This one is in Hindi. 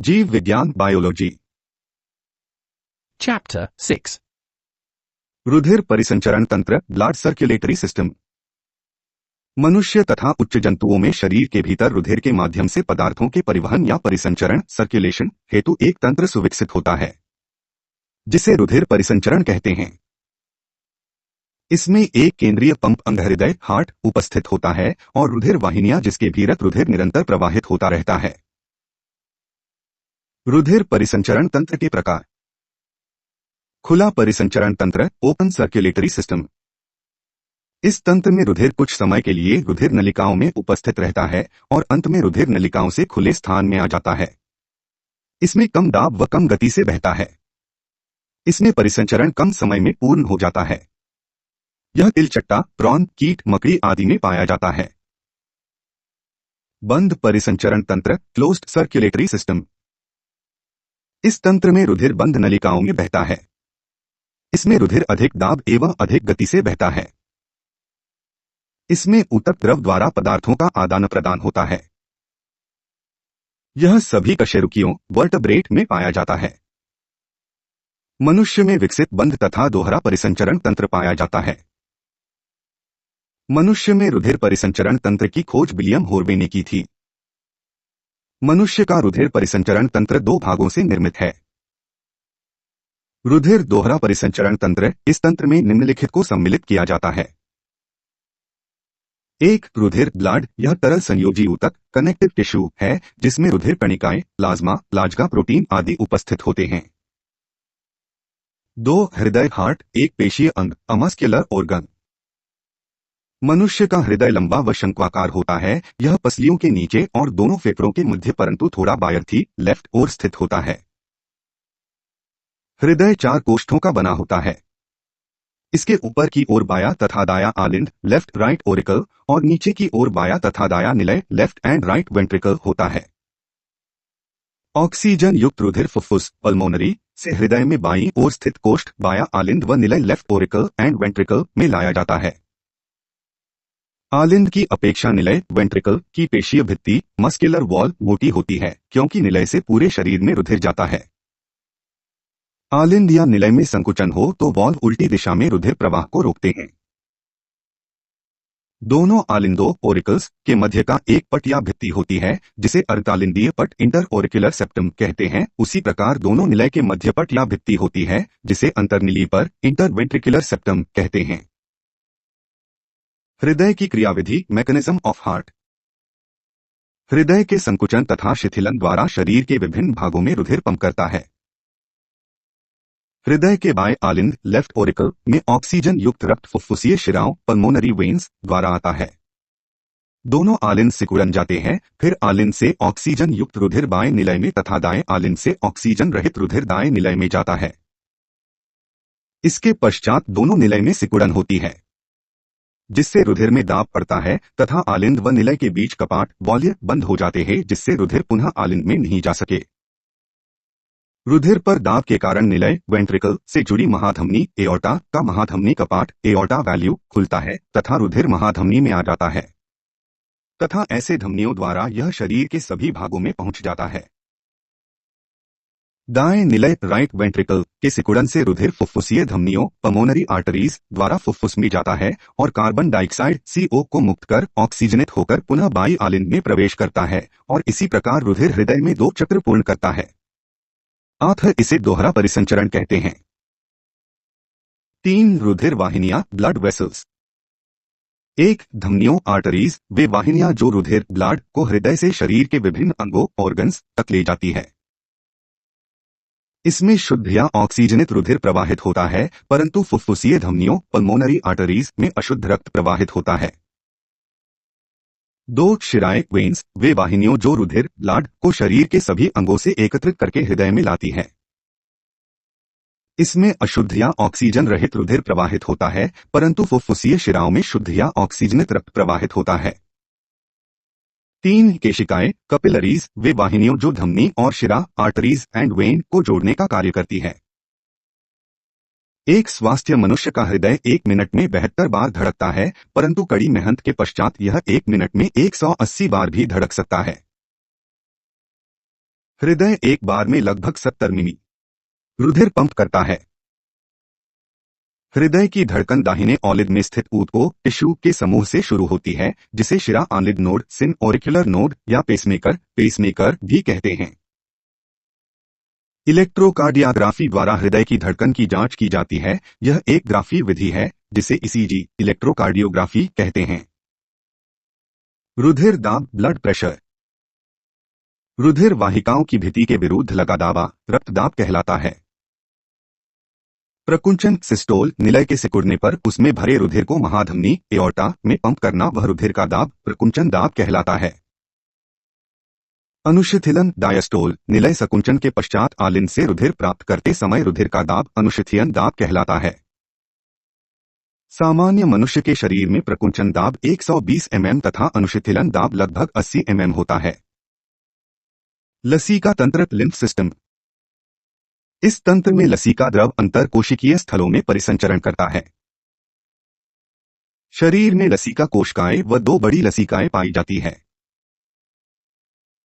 जीव विज्ञान बायोलॉजी। Chapter 6. रुधिर परिसंचरण तंत्र ब्लड सर्कुलेटरी सिस्टम। मनुष्य तथा उच्च जंतुओं में शरीर के भीतर रुधिर के माध्यम से पदार्थों के परिवहन या परिसंचरण सर्कुलेशन हेतु एक तंत्र सुविकसित होता है, जिसे रुधिर परिसंचरण कहते हैं। इसमें एक केंद्रीय पंप अंग हृदय हार्ट उपस्थित होता है और रुधिर वाहिनियां जिसके भीतर रुधिर निरंतर प्रवाहित होता रहता है। रुधिर परिसंचरण तंत्र के प्रकार। खुला परिसंचरण तंत्र ओपन सर्कुलेटरी सिस्टम। इस तंत्र में रुधिर कुछ समय के लिए रुधिर नलिकाओं में उपस्थित रहता है और अंत में रुधिर नलिकाओं से खुले स्थान में आ जाता है। इसमें कम दाब व कम गति से बहता है। इसमें परिसंचरण कम समय में पूर्ण हो जाता है। यह तिलचट्टा, प्रॉन, कीट, मकड़ी आदि में पाया जाता है। बंद परिसंचरण तंत्र क्लोज्ड सर्कुलेटरी सिस्टम। इस तंत्र में रुधिर बंद नलिकाओं में बहता है। इसमें रुधिर अधिक दाब एवं अधिक गति से बहता है। इसमें ऊतक द्रव द्वारा पदार्थों का आदान प्रदान होता है। यह सभी कशेरुकियों वर्टब्रेट में पाया जाता है। मनुष्य में विकसित बंद तथा दोहरा परिसंचरण तंत्र पाया जाता है। मनुष्य में रुधिर परिसंचरण तंत्र की खोज विलियम होर्वे ने की थी। मनुष्य का रुधिर परिसंचरण तंत्र दो भागों से निर्मित है। रुधिर दोहरा परिसंचरण तंत्र। इस तंत्र में निम्नलिखित को सम्मिलित किया जाता है। एक, रुधिर ब्लड। यह तरल संयोजी ऊतक कनेक्टिव टिश्यू है जिसमें रुधिर कणिकाएं, प्लाज्मा, प्लाज्मा प्रोटीन आदि उपस्थित होते हैं। दो, हृदय हार्ट। एक पेशीय अंग मस्कुलर ऑर्गन। मनुष्य का हृदय लंबा व शंक्वाकार होता है। यह पसलियों के नीचे और दोनों फेफड़ों के मध्य परंतु थोड़ा बाहर थी लेफ्ट ओर स्थित होता है। हृदय चार कोष्ठों का बना होता है। इसके ऊपर की ओर बाया तथा दाया आलिंद लेफ्ट राइट ओरिकल और नीचे की ओर बाया तथा दाया निलय लेफ्ट एंड राइट वेंट्रिकल होता है। ऑक्सीजन युक्त रुधिर फुफ्फुस पल्मोनरी से हृदय में बाईं ओर स्थित कोष्ठ बाया आलिंद व निलय लेफ्ट ओरिकल एंड वेंट्रिकल में लाया जाता है। आलिंद की अपेक्षा निलय वेंट्रिकल की पेशीय भित्ति मस्कुलर वॉल मोटी होती है क्योंकि निलय से पूरे शरीर में रुधिर जाता है। आलिंद या निलय में संकुचन हो तो वॉल्व उल्टी दिशा में रुधिर प्रवाह को रोकते हैं। दोनों आलिंदों ओरिकल्स के मध्य का एक पट या भित्ति होती है जिसे अर्धालिंदीय पट इंटर ओरिकुलर सेप्टम कहते हैं। उसी प्रकार दोनों निलय के मध्य पट या भित्ति होती है जिसे अंतर्निलीय पर इंटर वेंट्रिकुलर सेप्टम कहते हैं। हृदय की क्रियाविधि मैकेनिज्म ऑफ हार्ट। हृदय के संकुचन तथा शिथिलन द्वारा शरीर के विभिन्न भागों में रुधिर पंप करता है। हृदय के बाएं आलिंद लेफ्ट ओरिकल में ऑक्सीजन युक्त रक्त फुफ्फुसीय शिराओं पल्मोनरी वेन्स द्वारा आता है। दोनों आलिंद सिकुड़न जाते हैं। फिर आलिंद से ऑक्सीजन युक्त रुधिर बाएं निलय में तथा दाएं आलिंद से ऑक्सीजन रहित रुधिर दाएं निलय में जाता है। इसके पश्चात दोनों निलय में सिकुड़न होती है जिससे रुधिर में दाब पड़ता है तथा आलिंद व निलय के बीच कपाट वॉल्व बंद हो जाते हैं जिससे रुधिर पुनः आलिंद में नहीं जा सके। रुधिर पर दाब के कारण निलय वेंट्रिकल से जुड़ी महाधमनी एओर्टा का महाधमनी कपाट एओर्टा वैल्यू खुलता है तथा रुधिर महाधमनी में आ जाता है तथा ऐसे धमनियों द्वारा यह शरीर के सभी भागों में पहुंच जाता है। दाएं निलय राइट वेंट्रिकल के सिकुड़न से रुधिर फुफ्फुसीय धमनियों पल्मोनरी आर्टरीज द्वारा फुफ्फुस में जाता है और कार्बन डाइऑक्साइड CO को मुक्त कर ऑक्सीजनेट होकर पुनः बाई आलिंद में प्रवेश करता है और इसी प्रकार रुधिर हृदय में 2 चक्र पूर्ण करता है। अतः इसे दोहरा परिसंचरण कहते हैं। 3, रुधिर वाहिनियां ब्लड वेसल्स। 1, धमनियों आर्टरीज वे वाहिनियां जो रुधिर ब्लड को हृदय से शरीर के विभिन्न अंगों ऑर्गन्स तक ले जाती है। इसमें शुद्ध या ऑक्सीजनित रुधिर प्रवाहित होता है परंतु फुफ्फुसीय धमनियों पल्मोनरी आर्टरीज में अशुद्ध रक्त प्रवाहित होता है। 2, शिराएं वेन्स वे वाहिनियों जो रुधिर ब्लड को शरीर के सभी अंगों से एकत्रित करके हृदय में लाती है। इसमें अशुद्ध या ऑक्सीजन रहित रुधिर प्रवाहित होता है परंतु फुफ्फुसीय शिराओं में शुद्ध या ऑक्सीजनित रक्त प्रवाहित होता है। 3, केशिकाएं कैपिलरीज वे वाहिनियों जो धमनी और शिरा आर्टरीज एंड वेन को जोड़ने का कार्य करती है। एक स्वस्थ मनुष्य का हृदय 1 मिनट में 72 बार धड़कता है परंतु कड़ी मेहनत के पश्चात यह 1 मिनट में 180 बार भी धड़क सकता है। हृदय एक बार में लगभग 70 मिमी रुधिर पंप करता है। हृदय की धड़कन दाहिने ऑलिड में स्थित ऊतकों टिश्यू के समूह से शुरू होती है, जिसे शिरा ऑलिड नोड, सिन ऑरिक्युलर नोड या पेसमेकर भी कहते हैं। इलेक्ट्रोकार्डियोग्राफी द्वारा हृदय की धड़कन की जांच की जाती है। यह एक ग्राफी विधि है जिसे ईसीजी इलेक्ट्रोकार्डियोग्राफी कहते हैं। रुधिर दाब ब्लड प्रेशर। रुधिर वाहिकाओं की भित्ति के विरुद्ध लगा दाबा रक्तदाब कहलाता है। प्रकुंचन सिस्टोल, निलय के सिकुड़ने पर उसमें भरे रुधिर को महाधमनी एओर्टा में पंप करना, वह रुधिर का दाब प्रकुंचन दाब कहलाता है। अनुशिथिलन डायस्टोल, निलय संकुंचन के पश्चात आलिन से रुधिर प्राप्त करते समय रुधिर का दाब अनुशिथियन दाब कहलाता है। सामान्य मनुष्य के शरीर में प्रकुंचन दाब 120 mm तथा अनुशिथिलन दाब लगभग 80 mm होता है। लसीका तंत्र लिम्फ सिस्टम। इस तंत्र में लसीका द्रव अंतर कोशिकीय स्थलों में परिसंचरण करता है। शरीर में लसीका कोशिकाएं व दो बड़ी लसीकाएं पाई जाती है।